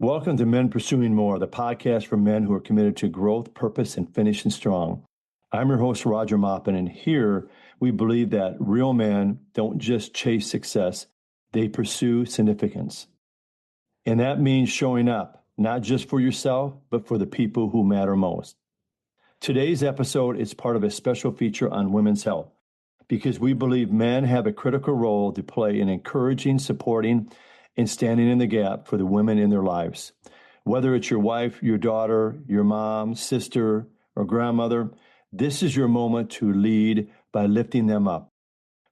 Welcome to Men Pursuing More, the podcast for men who are committed to growth, purpose, and finishing strong. I'm your host, Roger Maupin, and here we believe that real men don't just chase success, they pursue significance. And that means showing up, not just for yourself, but for the people who matter most. Today's episode is part of a special feature on women's health because we believe men have a critical role to play in encouraging, supporting, and standing in the gap for the women in their lives. Whether it's your wife, your daughter, your mom, sister, or grandmother, this is your moment to lead by lifting them up.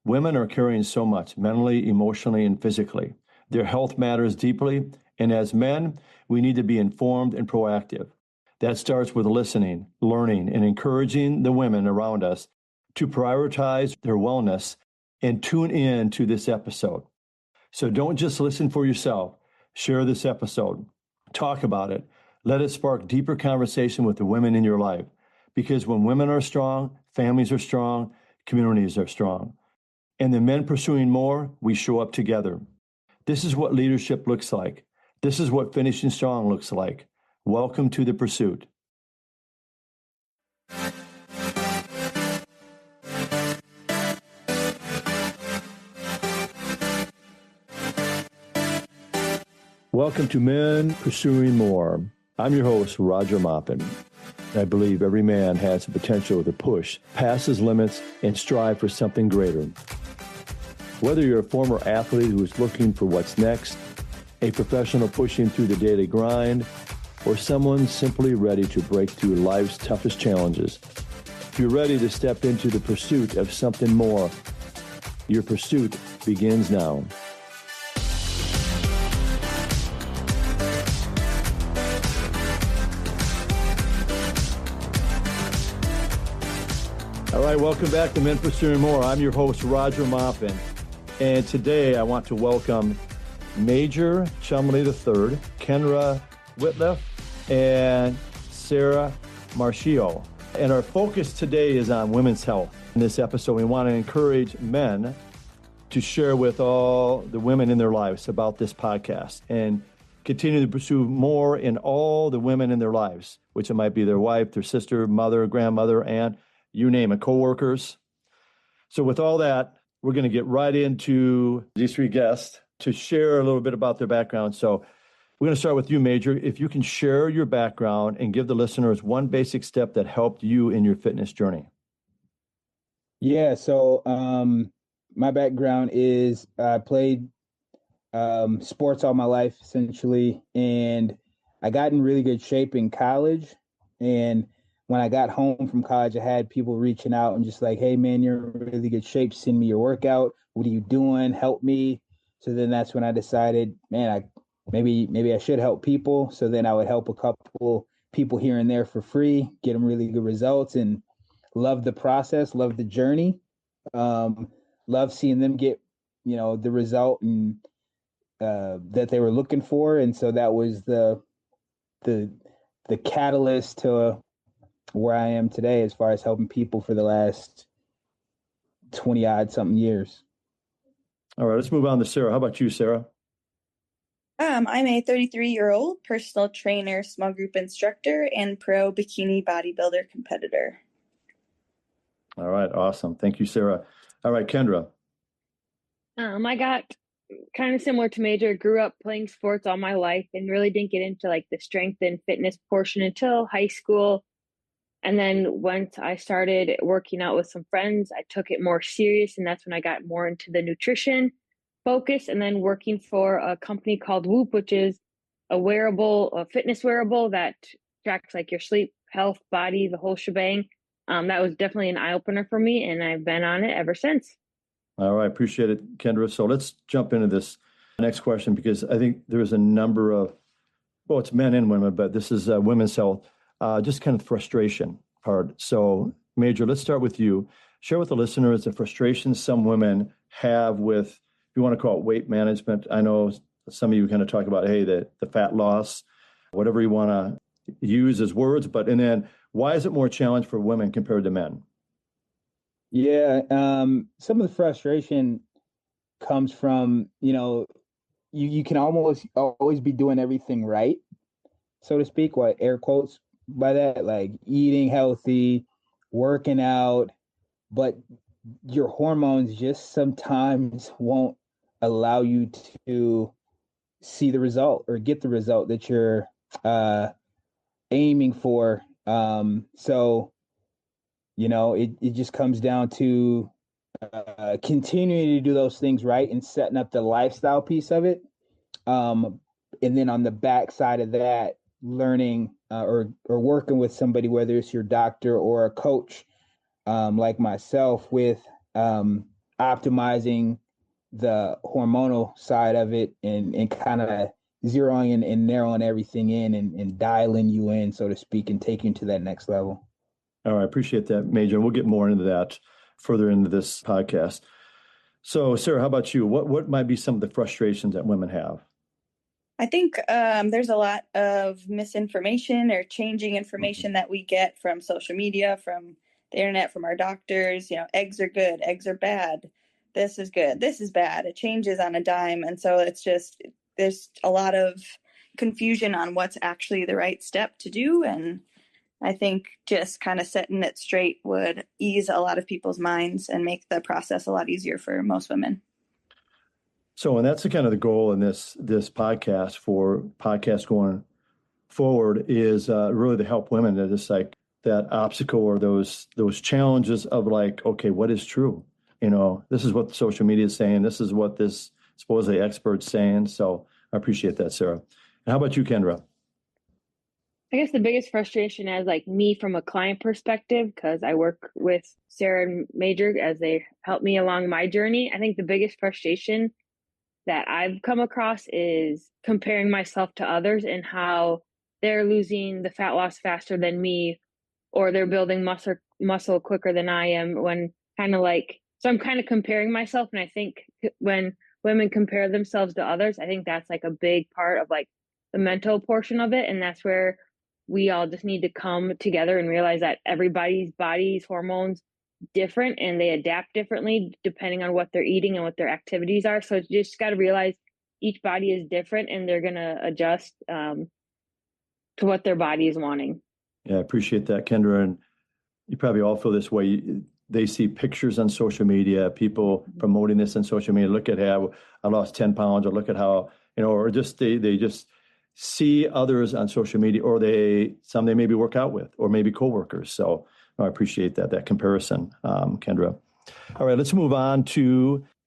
Women are carrying so much mentally, emotionally, and physically. Their health matters deeply, and as men, we need to be informed and proactive. That starts with listening, learning, and encouraging the women around us to prioritize their wellness and tune in to this episode. So don't just listen for yourself. Share this episode. Talk about it. Let it spark deeper conversation with the women in your life. Because when women are strong, families are strong, communities are strong. And the men pursuing more, we show up together. This is what leadership looks like. This is what finishing strong looks like. Welcome to the pursuit. Welcome to Men Pursuing More. I'm your host, Roger Maupin. I believe every man has the potential to push past his limits and strive for something greater. Whether you're a former athlete who is looking for what's next, a professional pushing through the daily grind, or someone simply ready to break through life's toughest challenges, you're ready to step into the pursuit of something more. Your pursuit begins now. All right, welcome back to Men Pursuing More. I'm your host, Roger Maupin, and today I want to welcome Major Chumley III, Kendra Whittlef, and Sarah Marchio. And our focus today is on women's health. In this episode, we want to encourage men to share with all the women in their lives about this podcast and continue to pursue more in all the women in their lives, which it might be their wife, their sister, mother, grandmother, aunt, you name it, coworkers. So with all that, we're going to get right into these three guests to share a little bit about their background. So we're going to start with you, Major. If you can share your background and give the listeners one basic step that helped you in your fitness journey. Yeah, so my background is I played sports all my life, essentially, and I got in really good shape in college. And when I got home from college, I had people reaching out and just like, hey, man, you're in really good shape. Send me your workout. What are you doing? Help me. So then that's when I decided, man, maybe I should help people. So then I would help a couple people here and there for free, get them really good results, and love the process, love the journey, love seeing them get, the result and that they were looking for. And so that was the catalyst to where I am today as far as helping people for the last 20 odd something years. All right, let's move on to Sarah. How about you, Sarah? I'm a 33-year-old personal trainer, small group instructor, and pro bikini bodybuilder competitor. All right, awesome. Thank you, Sarah. All right, Kendra. I got kind of similar to Major, grew up playing sports all my life and really didn't get into like the strength and fitness portion until high school. And then once I started working out with some friends, I took it more serious. And that's when I got more into the nutrition focus, and then working for a company called Whoop, which is a fitness wearable that tracks like your sleep, health, body, the whole shebang. That was definitely an eye-opener for me, and I've been on it ever since. All right, appreciate it, Kendra. So let's jump into this next question, because I think there's a number of, well, it's men and women, but this is women's health, just kind of frustration part. So Major, let's start with you. Share with the listeners the frustrations some women have with, if you want to call it weight management. I know some of you kind of talk about, hey, the fat loss, whatever you want to use as words, and then why is it more challenge for women compared to men? Yeah, some of the frustration comes from, you can almost always be doing everything right, so to speak, what air quotes by that, like eating healthy, working out, but your hormones just sometimes won't allow you to see the result or get the result that you're uh, aiming for. So, it just comes down to continuing to do those things right and setting up the lifestyle piece of it. Um, and then on the back side of that, learning or working with somebody, whether it's your doctor or a coach, like myself, with optimizing the hormonal side of it and kind of zeroing and narrowing everything in and dialing you in, so to speak, and taking you to that next level. All right, I appreciate that, Major. We'll get more into that further into this podcast. So, Sarah, how about you? What might be some of the frustrations that women have? I think there's a lot of misinformation or changing information that we get from social media, from the internet, from our doctors. Eggs are good, eggs are bad. This is good, this is bad. It changes on a dime. And so there's a lot of confusion on what's actually the right step to do. And I think just kind of setting it straight would ease a lot of people's minds and make the process a lot easier for most women. So, and that's the kind of the goal in this podcast going forward is really to help women that it's like that obstacle or those challenges of like, okay, what is true? This is what social media is saying. This is what this supposedly expert's saying. So I appreciate that, Sarah. And how about you, Kendra? I guess the biggest frustration as like me from a client perspective, because I work with Sarah and Major as they help me along my journey. I think the biggest frustration that I've come across is comparing myself to others and how they're losing the fat loss faster than me, or they're building muscle quicker than I am, when kind of like, so I'm kind of comparing myself. And I think when women compare themselves to others, I think that's like a big part of like the mental portion of it. And that's where we all just need to come together and realize that everybody's body's hormones different and they adapt differently depending on what they're eating and what their activities are. So you just got to realize each body is different and they're going to adjust to what their body is wanting. Yeah, I appreciate that, Kendra. And you probably all feel this way. They see pictures on social media, people promoting this on social media. Look at how I lost 10 pounds, or look at how, or just they just see others on social media, or they maybe work out with, or maybe coworkers. So I appreciate that comparison, Kendra. All right, let's move on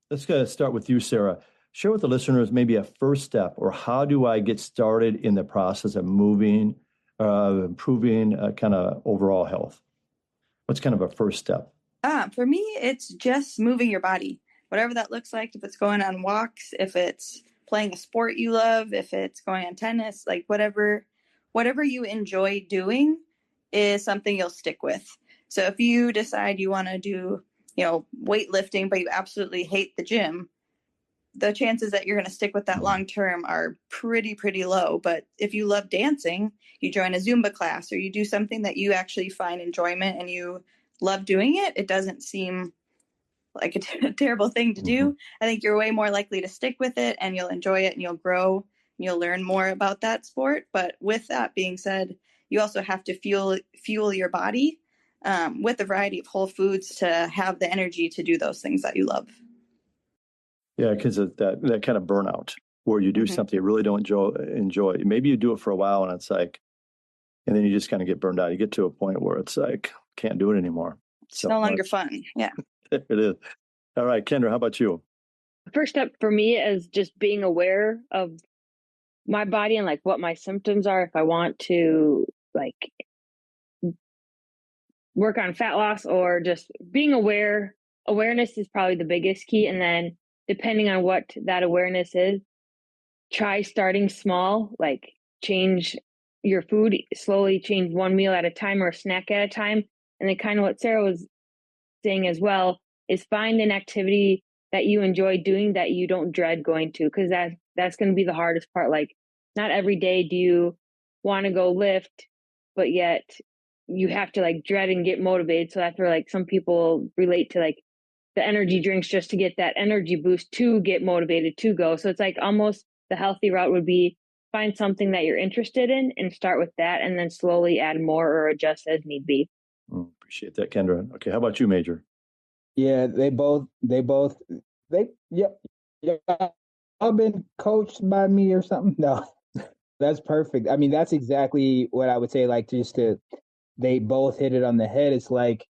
let's start with you, Sarah. Share with the listeners maybe a first step, or how do I get started in the process of improving kind of overall health? What's kind of a first step? For me, it's just moving your body, whatever that looks like. If it's going on walks, if it's playing a sport you love, if it's going on tennis, like whatever you enjoy doing is something you'll stick with. So if you decide you want to do, weightlifting, but you absolutely hate the gym, the chances that you're going to stick with that long term are pretty, pretty low. But if you love dancing, you join a Zumba class, or you do something that you actually find enjoyment and you love doing it, it doesn't seem like a terrible thing to do. I think you're way more likely to stick with it, and you'll enjoy it, and you'll grow, and you'll learn more about that sport. But with that being said, you also have to fuel your body with a variety of whole foods to have the energy to do those things that you love. Yeah, because that kind of burnout where you do something you really don't enjoy. Maybe you do it for a while and it's like, and then you just kind of get burned out. You get to a point where it's like, can't do it anymore. It's no longer fun. Yeah. It is. All right, Kendra, how about you? First step for me is just being aware of my body and like what my symptoms are. If I want to like work on fat loss, or just being awareness is probably the biggest key. And then depending on what that awareness is, try starting small, like change your food, slowly change one meal at a time or a snack at a time. And then kind of what Sarah was saying as well is find an activity that you enjoy doing that you don't dread going to, because that's going to be the hardest part. Like not every day do you want to go lift, but yet you have to like dread and get motivated. So that's where like some people relate to like the energy drinks just to get that energy boost to get motivated to go. So it's like almost the healthy route would be find something that you're interested in and start with that, and then slowly add more or adjust as need be. Appreciate that, Kendra. Okay, how about you, Major? Yeah, yep. I've been coached by me or something. No, that's perfect. I mean, that's exactly what I would say. Like, they both hit it on the head. It's like,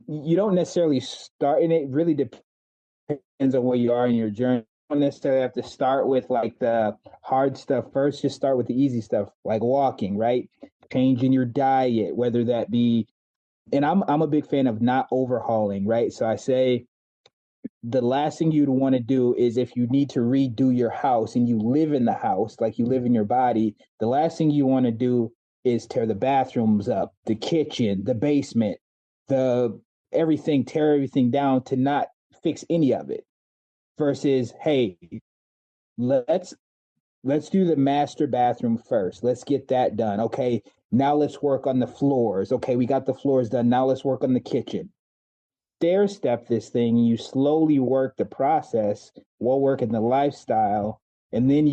you don't necessarily start, and it really depends on where you are in your journey. You don't necessarily have to start with like the hard stuff first. Just start with the easy stuff, like walking, right? Changing your diet, whether that be, and I'm a big fan of not overhauling, right? So I say the last thing you'd want to do is, if you need to redo your house and you live in the house, like you live in your body, the last thing you want to do is tear the bathrooms up, the kitchen, the basement, tear everything down to not fix any of it. Versus, hey, let's do the master bathroom first. Let's get that done. Okay, now let's work on the floors. Okay, we got the floors done. Now let's work on the kitchen. Stair step this thing. You slowly work the process while working the lifestyle, and then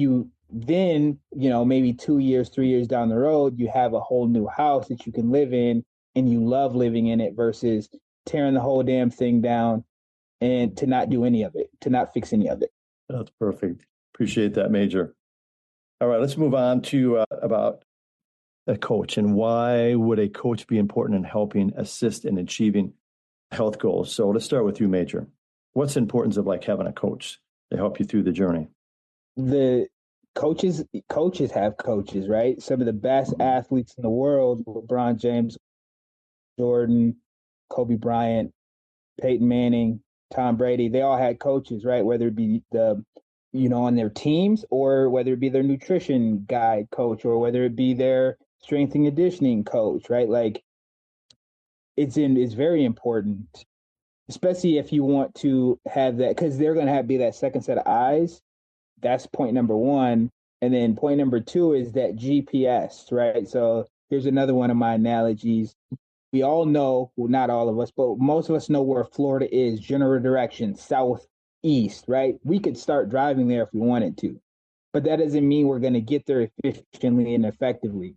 maybe 2 years, 3 years down the road, you have a whole new house that you can live in, and you love living in it, versus tearing the whole damn thing down and to not do any of it, to not fix any of it. That's perfect. Appreciate that, Major. All right, let's move on to about a coach, and why would a coach be important in helping assist in achieving health goals? So let's start with you, Major. What's the importance of like having a coach to help you through the journey? The coaches have coaches, right? Some of the best athletes in the world, LeBron James, Jordan, Kobe Bryant, Peyton Manning, Tom Brady, they all had coaches, right? Whether it be on their teams, or whether it be their nutrition guide coach, or whether it be their strength and conditioning coach, right? Like, it's very important, especially if you want to have that, because they're going to be that second set of eyes. That's point number one. And then point number two is that GPS, right? So here's another one of my analogies. We all know, well, not all of us, but most of us know where Florida is, general direction, southeast, right? We could start driving there if we wanted to, but that doesn't mean we're going to get there efficiently and effectively.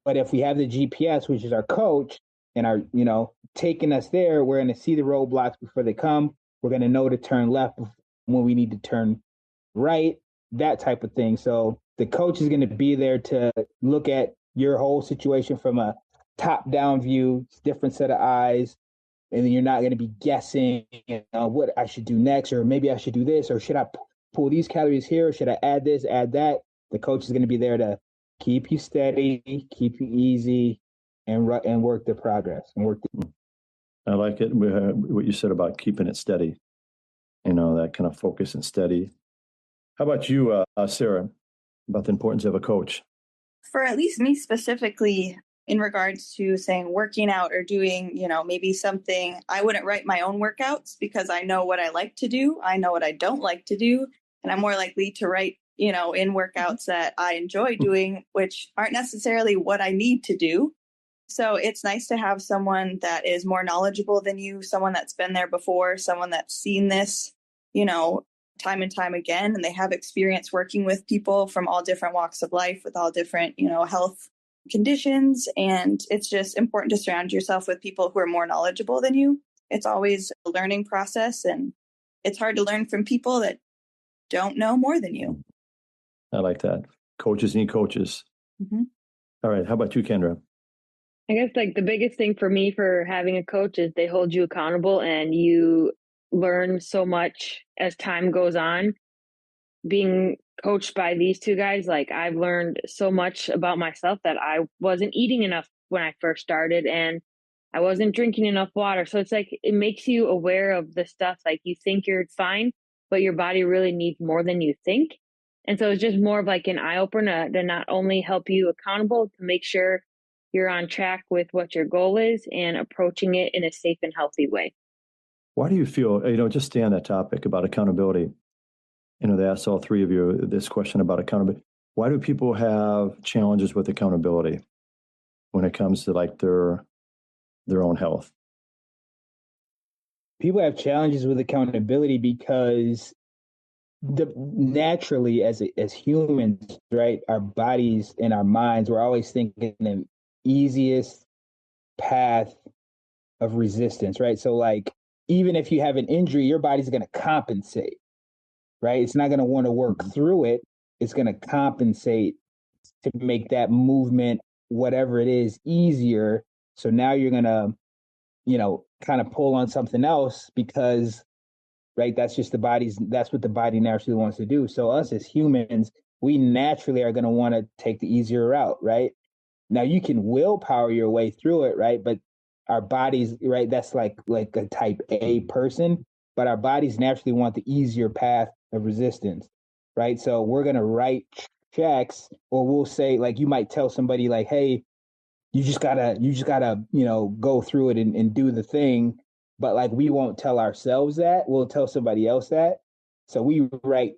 But if we have the GPS, which is our coach, and our, taking us there, we're going to see the roadblocks before they come. We're going to know to turn left when we need to turn right, that type of thing. So the coach is going to be there to look at your whole situation from a top-down view, different set of eyes, and then you're not going to be guessing what I should do next, or maybe I should do this, or should I pull these calories here, or should I add this, add that? The coach is going to be there to keep you steady, keep you easy, and work the progress and work. I like it. What you said about keeping it steady, that kind of focus and steady. How about you, Sarah, about the importance of a coach? For at least me specifically, in regards to saying working out or doing, maybe something, I wouldn't write my own workouts because I know what I like to do. I know what I don't like to do. And I'm more likely to write, in workouts that I enjoy doing, which aren't necessarily what I need to do. So it's nice to have someone that is more knowledgeable than you, someone that's been there before, someone that's seen this, time and time again, and they have experience working with people from all different walks of life with all different, health conditions. And it's just important to surround yourself with people who are more knowledgeable than you. It's always a learning process, and it's hard to learn from people that don't know more than you. I like that. Coaches need coaches. Mm-hmm. All right. How about you, Kendra? I guess like the biggest thing for me for having a coach is they hold you accountable, and you learn so much as time goes on. Being coached by these two guys, like, I've learned so much about myself, that I wasn't eating enough when I first started, and I wasn't drinking enough water. So it's like, it makes you aware of the stuff. Like, you think you're fine, but your body really needs more than you think. And so it's just more of like an eye opener to not only help you accountable, to make sure you're on track with what your goal is and approaching it in a safe and healthy way. Why do you feel, just stay on that topic about accountability? They asked all three of you this question about accountability. Why do people have challenges with accountability when it comes to like their own health? People have challenges with accountability because naturally as humans, right? Our bodies and our minds, we're always thinking the easiest path of resistance, right? So like even if you have an injury, your body's going to compensate, right? It's not going to want to work through it. It's going to compensate to make that movement, whatever it is, easier. So now you're going to, kind of pull on something else because, right, that's what the body naturally wants to do. So us as humans, we naturally are going to want to take the easier route, right? Now you can willpower your way through it, right? But our bodies, right, that's like a type A person, but our bodies naturally want the easier path of resistance, right? So we're going to write checks, or we'll say, like, you might tell somebody like, hey, you just gotta, go through it and do the thing. But like we won't tell ourselves that. We'll tell somebody else that. So we write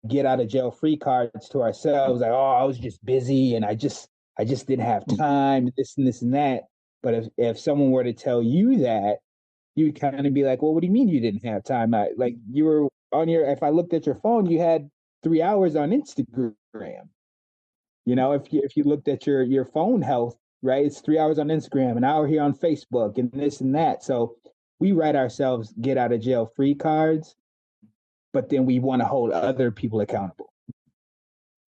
get out of jail free cards to ourselves, like, oh, I was just busy and I just didn't have time, this and this and that. But if someone were to tell you that, you'd kind of be like, well, what do you mean you didn't have time? Like you were on if I looked at your phone, you had 3 hours on Instagram. If you looked at your phone health, right, it's 3 hours on Instagram, an hour here on Facebook, and this and that. So we write ourselves get out of jail free cards, but then we want to hold other people accountable.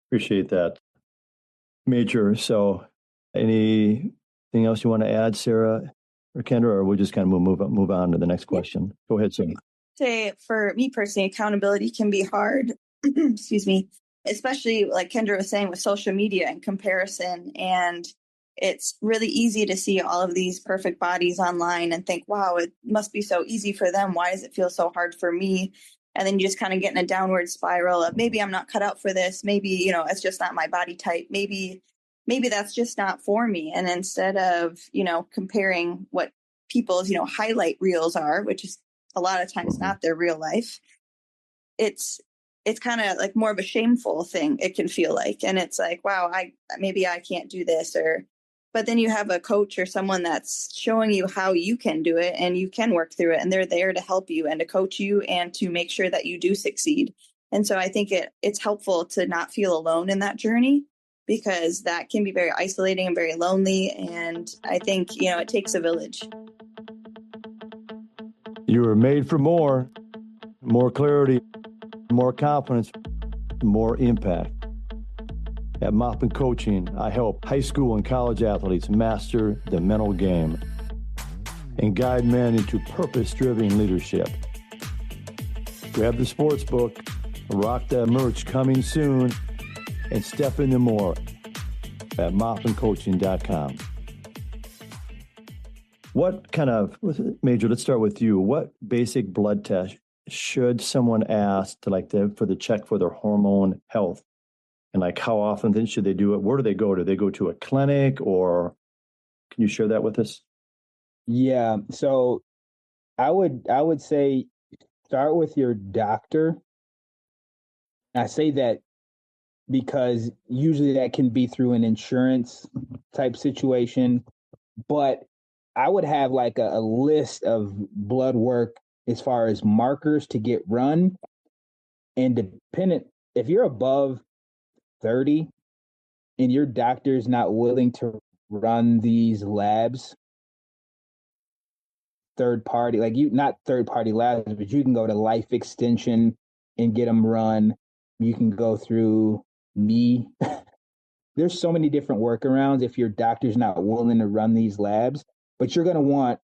Appreciate that, Major. So, anything else you want to add, Sarah or Kendra, or we'll just kind of move on to the next question? Go ahead, Sarah. Say for me personally, accountability can be hard. Excuse me. Especially like Kendra was saying with social media and comparison. And it's really easy to see all of these perfect bodies online and think, wow, it must be so easy for them. Why does it feel so hard for me? And then you just kind of get in a downward spiral of maybe I'm not cut out for this. Maybe, it's just not my body type. Maybe that's just not for me. And instead of, comparing what people's, highlight reels are, which is a lot of times not their real life, it's kind of like more of a shameful thing, it can feel like. And it's like, wow, maybe I can't do this. But then you have a coach or someone that's showing you how you can do it and you can work through it, and they're there to help you and to coach you and to make sure that you do succeed. And so I think it's helpful to not feel alone in that journey, because that can be very isolating and very lonely. And I think, it takes a village. You were made for more clarity, more confidence, more impact. At Maupin Coaching, I help high school and college athletes master the mental game and guide men into purpose-driven leadership. Grab the sports book, rock that merch coming soon, and step into more at maupincoaching.com. What kind of, Major, let's start with you. What basic blood test should someone ask for the check for their hormone health? And how often then should they do it? Where do they go? Do they go to a clinic, or can you share that with us? Yeah. So I would say start with your doctor. I say that because usually that can be through an insurance type situation, but I would have like a list of blood work as far as markers to get run. And if you're above 30 and your doctor's not willing to run these labs, not third party labs, but you can go to Life Extension and get them run. You can go through me. There's so many different workarounds if your doctor's not willing to run these labs, but you're going to want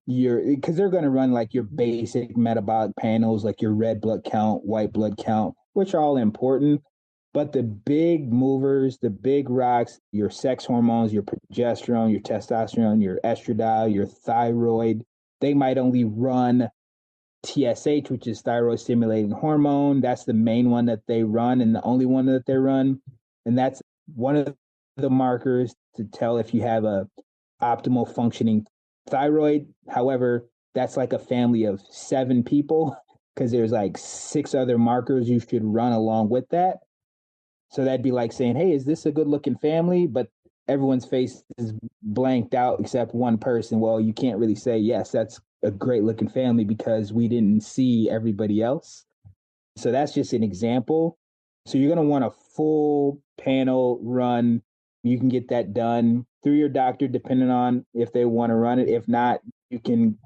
because they're going to run like your basic metabolic panels, like your red blood count, white blood count, which are all important. But the big movers, the big rocks, your sex hormones, your progesterone, your testosterone, your estradiol, your thyroid, they might only run TSH, which is thyroid stimulating hormone. That's the main one that they run and the only one that they run. And that's one of the markers to tell if you have a optimal functioning thyroid. However, that's like a family of 7 people, because there's like 6 other markers you should run along with that. So that'd be like saying, hey, is this a good looking family? But everyone's face is blanked out except one person. Well, you can't really say, yes, that's a great looking family because we didn't see everybody else. So that's just an example. So you're going to want a full panel run. You can get that done through your doctor, depending on if they want to run it. If not, you can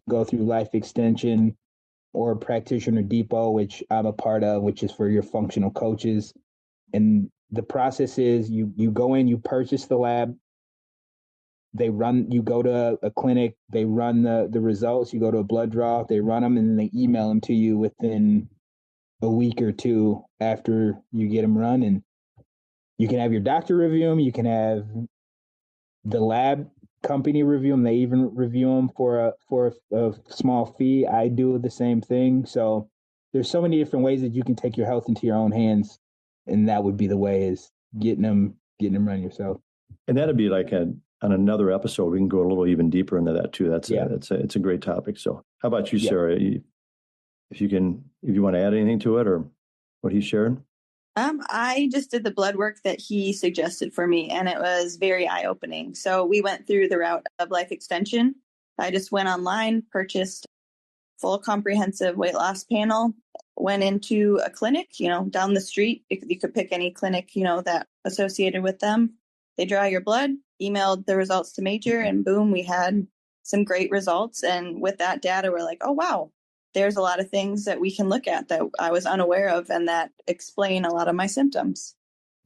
go through Life Extension or Practitioner Depot, which I'm a part of, which is for your functional coaches. And the process is you go in, you purchase the lab. You go to a clinic, they run the results. You go to a blood draw, they run them, and then they email them to you within a week or two after you get them run. And you can have your doctor review them. You can have the lab company review them. They even review them for a small fee. I do the same thing. So there's so many different ways that you can take your health into your own hands, and that would be the way, is getting them run yourself. And that'd be like on another episode. We can go a little even deeper into that too. It's a great topic. So how about you, Sarah? If you want to add anything to it or what he shared? I just did the blood work that he suggested for me, and it was very eye-opening. So we went through the route of Life Extension. I just went online, purchased full comprehensive weight loss panel, went into a clinic, down the street. You could pick any clinic, that associated with them. They draw your blood, emailed the results to Major, and boom, we had some great results. And with that data, we're like, oh, wow, there's a lot of things that we can look at that I was unaware of and that explain a lot of my symptoms.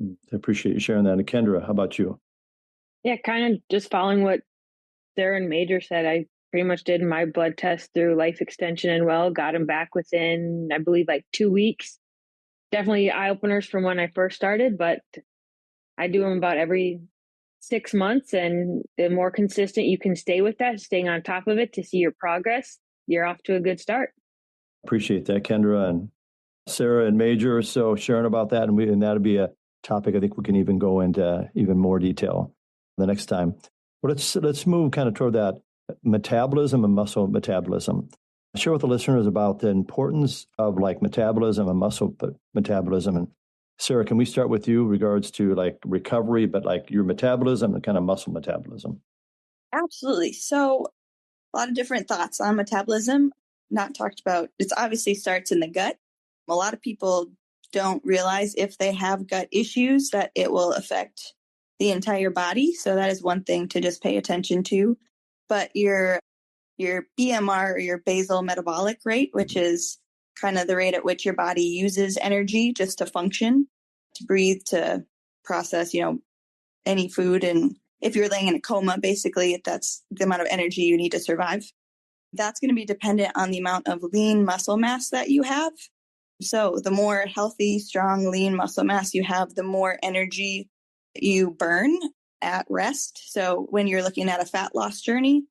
I appreciate you sharing that. And Kendra, how about you? Yeah, kind of just following what Sarah and Major said. I pretty much did my blood test through Life Extension and got them back within, I believe, like 2 weeks. Definitely eye openers from when I first started, but I do them about every 6 months, and the more consistent you can stay with that, staying on top of it to see your progress, you're off to a good start. Appreciate that, Kendra and Sarah and Major. So sharing about that, and that'll be a topic I think we can even go into even more detail the next time. Well, let's move kind of toward that metabolism and muscle metabolism. Share with the listeners about the importance of like metabolism and muscle metabolism. And Sarah, can we start with you regards to like recovery, but like your metabolism and kind of muscle metabolism? Absolutely. So a lot of different thoughts on metabolism, not talked about. It obviously starts in the gut. A lot of people don't realize if they have gut issues that it will affect the entire body. So that is one thing to just pay attention to. But your BMR, or your basal metabolic rate, which is kind of the rate at which your body uses energy just to function, to breathe, to process, any food. And if you're laying in a coma, basically, that's the amount of energy you need to survive. That's going to be dependent on the amount of lean muscle mass that you have. So the more healthy, strong, lean muscle mass you have, the more energy you burn at rest. So when you're looking at a fat loss journey,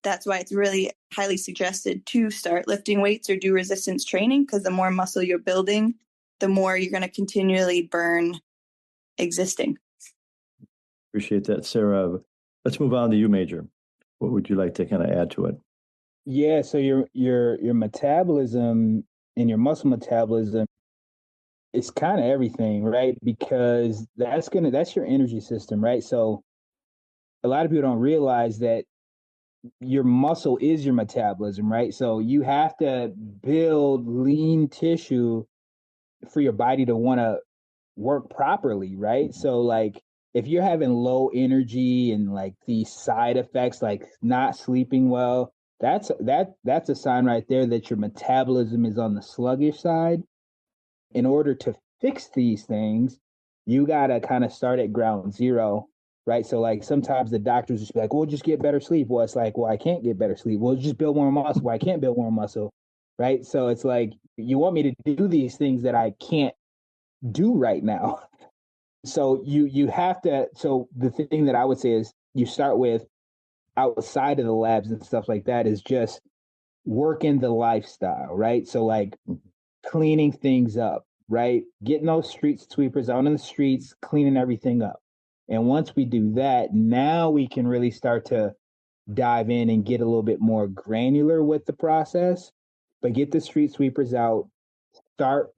that's why it's really highly suggested to start lifting weights or do resistance training, because the more muscle you're building, the more you're going to continually burn existing. Appreciate that, Sarah. Let's move on to you, Major. What would you like to kind of add to it? Yeah, so your metabolism and your muscle metabolism, it's kind of everything, right? Because that's your energy system, right? So a lot of people don't realize that your muscle is your metabolism, right? So you have to build lean tissue for your body to want to work properly, right? So like if you're having low energy and like these side effects, like not sleeping well, that's a sign right there that your metabolism is on the sluggish side. In order to fix these things, you got to kind of start at ground zero, right? So like sometimes the doctors just be like, well, just get better sleep. Well, it's like, well, I can't get better sleep. Well, just build more muscle. Well, I can't build more muscle, right? So it's like, you want me to do these things that I can't do right now. So you have to, so the thing that I would say is you start with, outside of the labs and stuff like that, is just working the lifestyle, right? So like cleaning things up, right? Getting those street sweepers out in the streets, cleaning everything up. And once we do that, now we can really start to dive in and get a little bit more granular with the process. But get the street sweepers out, start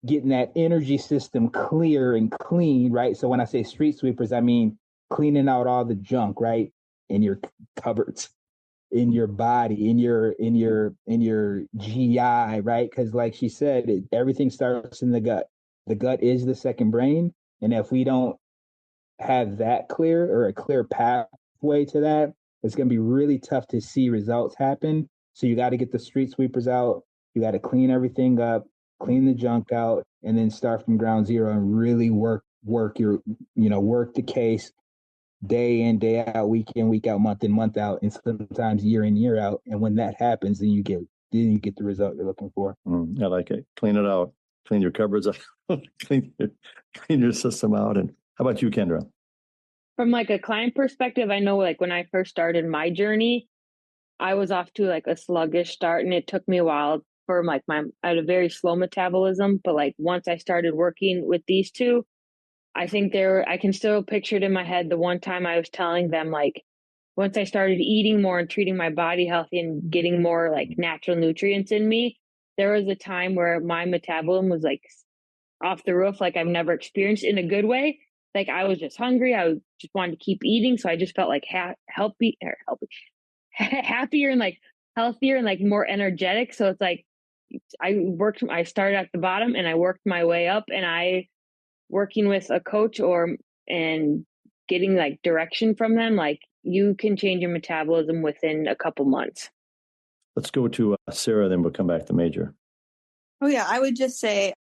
getting that energy system clear and clean, right? So when I say street sweepers, I mean cleaning out all the junk, right, in your cupboards. in your body, in your GI, right? Because like she said, everything starts in the gut. The gut is the second brain, and if we don't have that clear or a clear pathway to that, it's going to be really tough to see results happen. So you got to get the street sweepers out. You got to clean everything up, clean the junk out, and then start from ground zero and really work work the case day in, day out, week in, week out, month in, month out, and sometimes year in, year out. And when that happens, then you get the result you're looking for. I like it. Clean it out. Clean your cupboards up. clean your system out. And how about you, Kendra? From like a client perspective, I know like when I first started my journey, I was off to like a sluggish start, and it took me a while for like I had a very slow metabolism. But like once I started working with these two, I think I can still picture it in my head the one time I was telling them, like, once I started eating more and treating my body healthy and getting more like natural nutrients in me, there was a time where my metabolism was like off the roof, like I've never experienced in a good way. Like I was just hungry. I just wanted to keep eating. So I just felt like happier and like healthier and like more energetic. So it's like I started at the bottom and I worked my way up, and working with a coach and getting like direction from them, like you can change your metabolism within a couple months. Let's go to Sarah, then we'll come back to Major. Oh yeah, I would just say,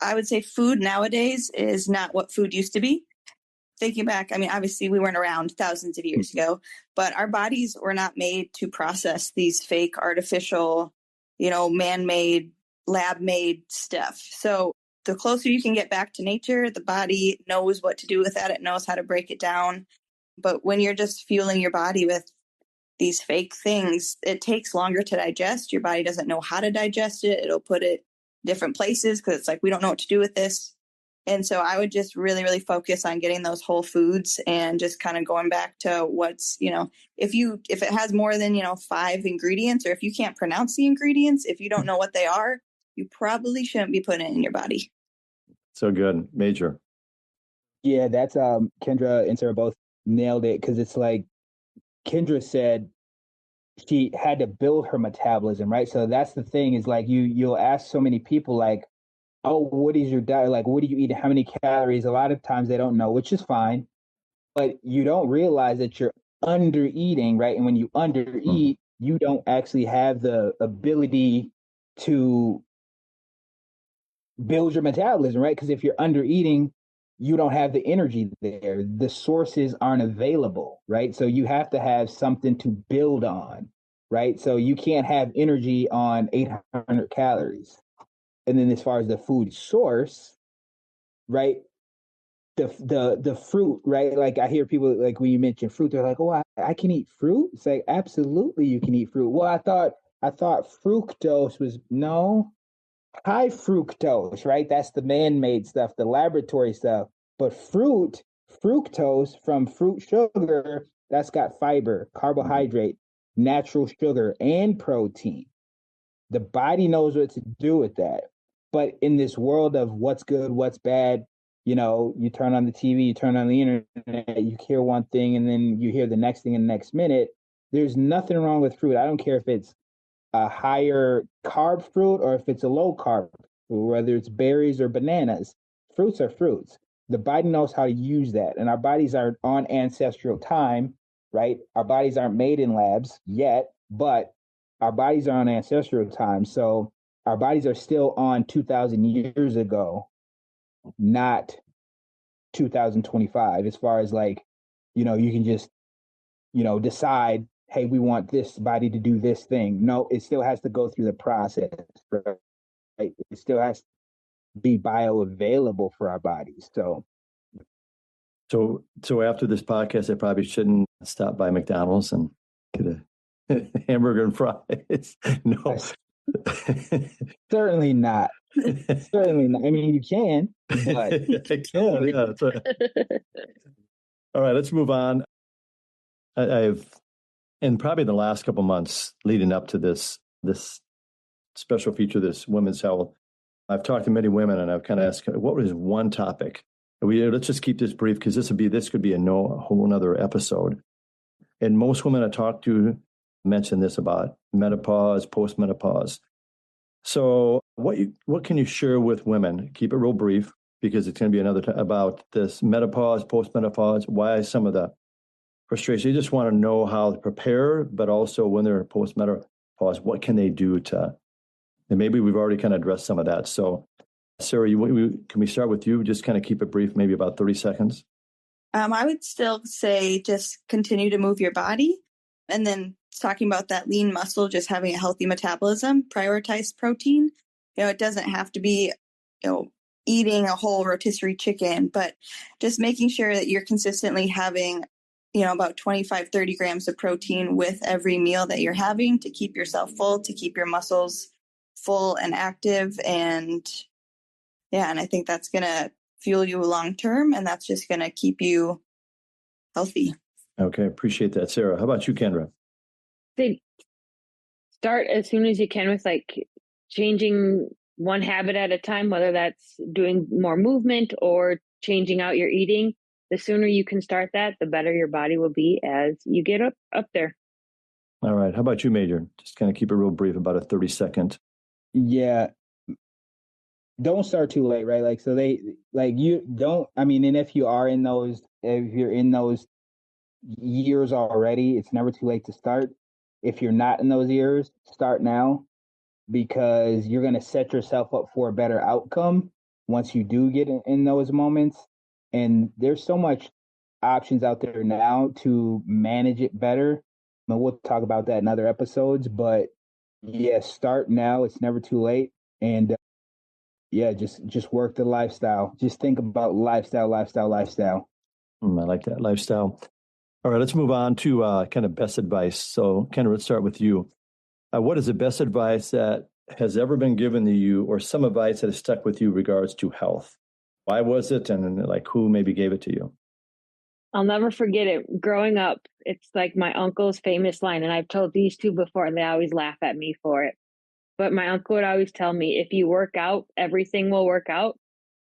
I would say food nowadays is not what food used to be. Thinking back, I mean, obviously we weren't around thousands of years ago, but our bodies were not made to process these fake, artificial, man-made, lab-made stuff. So the closer you can get back to nature, the body knows what to do with that. It knows how to break it down. But when you're just fueling your body with these fake things, it takes longer to digest. Your body doesn't know how to digest it. It'll put it different places because it's like, we don't know what to do with this. And so I would just really, really focus on getting those whole foods and just kind of going back to what's, if it has more than, 5 ingredients, or if you can't pronounce the ingredients, if you don't know what they are, you probably shouldn't be putting it in your body. So good. Major. Yeah, that's Kendra and Sarah both nailed it, because it's like Kendra said, she had to build her metabolism, right? So that's the thing, is like you'll ask so many people like, oh, what is your diet? Like, what do you eat? How many calories? A lot of times they don't know, which is fine, but you don't realize that you're under eating, right? And when you under eat, you don't actually have the ability to build your metabolism, right? Because if you're under eating, you don't have the energy there. The sources aren't available, right? So you have to have something to build on, right? So you can't have energy on 800 calories. And then as far as the food source, right? The fruit, right? Like I hear people, like when you mention fruit, they're like, oh, I can eat fruit. It's like, absolutely you can eat fruit. Well, I thought fructose was high fructose, right? That's the man-made stuff, the laboratory stuff. But fructose from fruit sugar, that's got fiber, carbohydrate, natural sugar, and protein. The body knows what to do with that. But in this world of what's good, what's bad, you turn on the TV, you turn on the internet, you hear one thing, and then you hear the next thing in the next minute. There's nothing wrong with fruit. I don't care if it's a higher carb fruit or if it's a low carb fruit, whether it's berries or bananas. Fruits are fruits. The body knows how to use that. And our bodies are on ancestral time, right? Our bodies aren't made in labs yet, but our bodies are on ancestral time. So our bodies are still on 2,000 years ago, not 2025, as far as like, you can just, decide, hey, we want this body to do this thing. No, it still has to go through the process, right? It still has to be bioavailable for our bodies. So after this podcast, I probably shouldn't stop by McDonald's and get a hamburger and fries. No. Certainly not. Certainly not. I mean, you can, but I can. Yeah, that's right. All right, let's move on. I've, and probably the last couple months leading up to this special feature, this Women's Health, I've talked to many women, and I've kind of asked, what was one topic? Let's just keep this brief, because this could be a whole another episode. And most women I talk to mentioned this about menopause, post-menopause. So what can you share with women? Keep it real brief because it's going to be another time about this menopause, post-menopause, why some of the frustration. You just want to know how to prepare, but also when they're post-menopause, what can they do to, and maybe we've already kind of addressed some of that. So Sarah, can we start with you? Just kind of keep it brief, maybe about 30 seconds. I would still say just continue to move your body. And then talking about that lean muscle, just having a healthy metabolism, prioritize protein. It doesn't have to be, eating a whole rotisserie chicken, but just making sure that you're consistently having, about 25, 30 grams of protein with every meal that you're having to keep yourself full, to keep your muscles full and active. And I think that's going to fuel you long term, and that's just going to keep you healthy. Okay, appreciate that, Sarah. How about you, Kendra? Start as soon as you can with changing one habit at a time, whether that's doing more movement or changing out your eating. The sooner you can start that, the better your body will be as you get up there. All right. How about you, Major? Just kind of keep it real brief, about a 30-second. Yeah. Don't start too late, right? And if you're in those years already, it's never too late to start. If you're not in those years, start now, because you're going to set yourself up for a better outcome once you do get in those moments. And there's so much options out there now to manage it better. And we'll talk about that in other episodes, but start now. It's never too late. And just work the lifestyle. Just think about lifestyle. I like that, lifestyle. All right, let's move on to kind of best advice. So, Kendra, let's start with you. What is the best advice that has ever been given to you, or some advice that has stuck with you regards to health? Why was it, and who maybe gave it to you? I'll never forget it. Growing up, it's like my uncle's famous line, and I've told these two before, and they always laugh at me for it. But my uncle would always tell me, if you work out, everything will work out.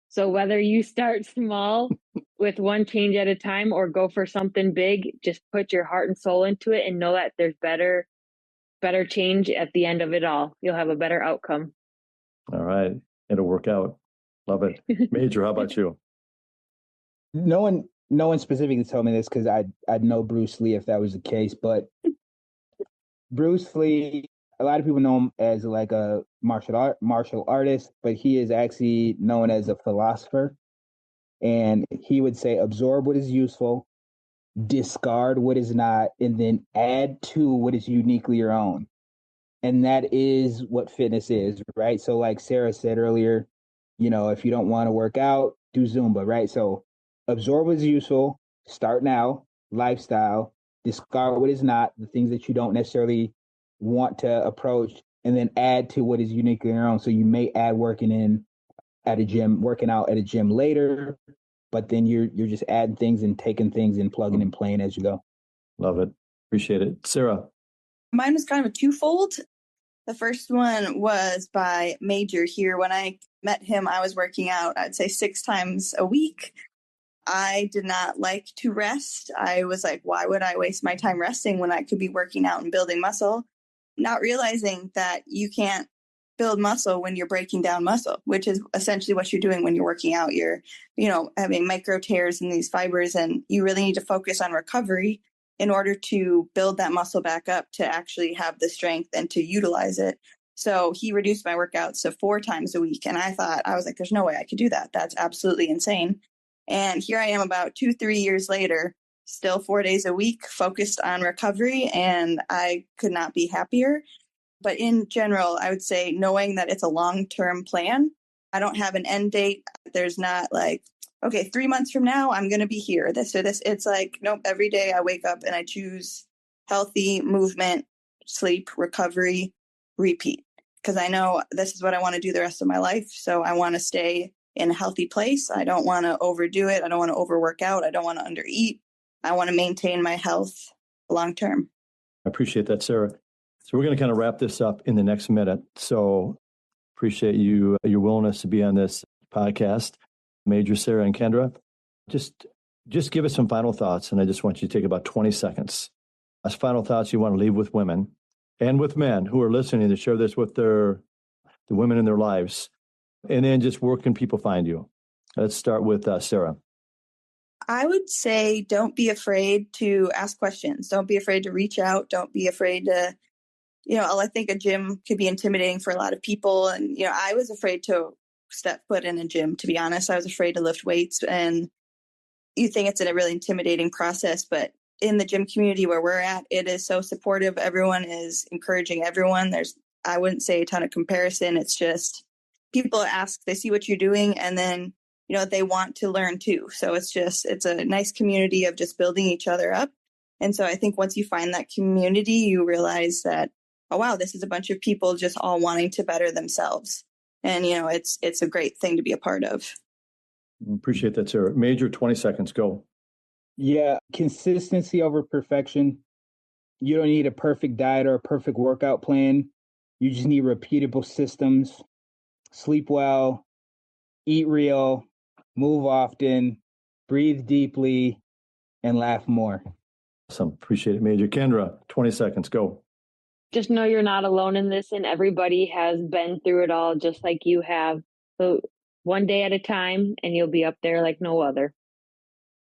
So whether you start small with one change at a time or go for something big, just put your heart and soul into it and know that there's better change at the end of it all. You'll have a better outcome. All right. It'll work out. Love it. Major, how about you? No one specifically told me this, because I'd know Bruce Lee if that was the case, but Bruce Lee, a lot of people know him as a martial artist, but he is actually known as a philosopher. And he would say, absorb what is useful, discard what is not, and then add to what is uniquely your own. And that is what fitness is, right? So like Sarah said earlier, if you don't want to work out, do Zumba, right? So absorb what is useful, start now, lifestyle, discard what is not, the things that you don't necessarily want to approach, and then add to what is uniquely your own. So you may add working out at a gym later, but then you're just adding things and taking things and plugging and playing as you go. Love it. Appreciate it. Sarah? Mine was kind of a twofold. The first one was by Major here. When I met him, I was working out, I'd say 6 times a week. I did not like to rest. I was like, why would I waste my time resting when I could be working out and building muscle? Not realizing that you can't build muscle when you're breaking down muscle, which is essentially what you're doing when you're working out. You're, having micro tears in these fibers, and you really need to focus on recovery in order to build that muscle back up to actually have the strength and to utilize it. So he reduced my workouts to 4 times a week. And I was like, there's no way I could do that. That's absolutely insane. And here I am about 2-3 years later, still 4 days a week, focused on recovery, and I could not be happier. But in general, I would say knowing that it's a long-term plan. I don't have an end date. There's not okay, 3 months from now, I'm going to be here. This or this. It's nope, every day I wake up and I choose healthy movement, sleep, recovery, repeat. Because I know this is what I want to do the rest of my life. So I want to stay in a healthy place. I don't want to overdo it. I don't want to overwork out. I don't want to undereat. I want to maintain my health long term. I appreciate that, Sarah. So we're going to kind of wrap this up in the next minute. So appreciate your willingness to be on this podcast. Major, Sarah, and Kendra, just give us some final thoughts. And I just want you to take about 20 seconds. As final thoughts you want to leave with women and with men who are listening to share this with the women in their lives? And then just where can people find you? Let's start with Sarah. I would say don't be afraid to ask questions. Don't be afraid to reach out. Don't be afraid to, I think a gym could be intimidating for a lot of people. And, I was afraid to step foot in a gym, to be honest. I was afraid to lift weights. And you think it's a really intimidating process, but in the gym community where we're at, it is so supportive. Everyone is encouraging everyone. I wouldn't say a ton of comparison. It's just people ask, they see what you're doing, and then they want to learn too. So it's a nice community of just building each other up. And so I think once you find that community, you realize that, oh, wow, this is a bunch of people just all wanting to better themselves. And, it's a great thing to be a part of. Appreciate that, Sarah. Major, 20 seconds, go. Yeah, consistency over perfection. You don't need a perfect diet or a perfect workout plan. You just need repeatable systems. Sleep well, eat real, move often, breathe deeply, and laugh more. Awesome. Appreciate it, Major. Kendra, 20 seconds. Go. Just know you're not alone in this, and everybody has been through it all just like you have. So one day at a time, and you'll be up there like no other.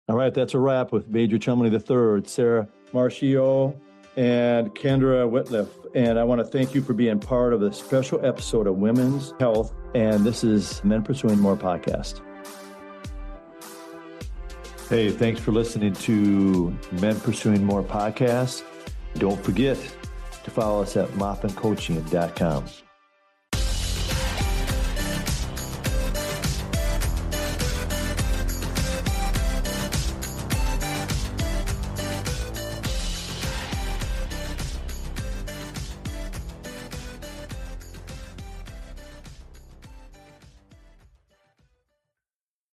All right, that's a wrap with Major Chumley III, Sarah Marchio, and Kendra Whittlef. And I want to thank you for being part of this special episode of Women's Health. And this is Men Pursuing More podcast. Hey, thanks for listening to Men Pursuing More podcast. Don't forget to follow us at maupincoaching.com.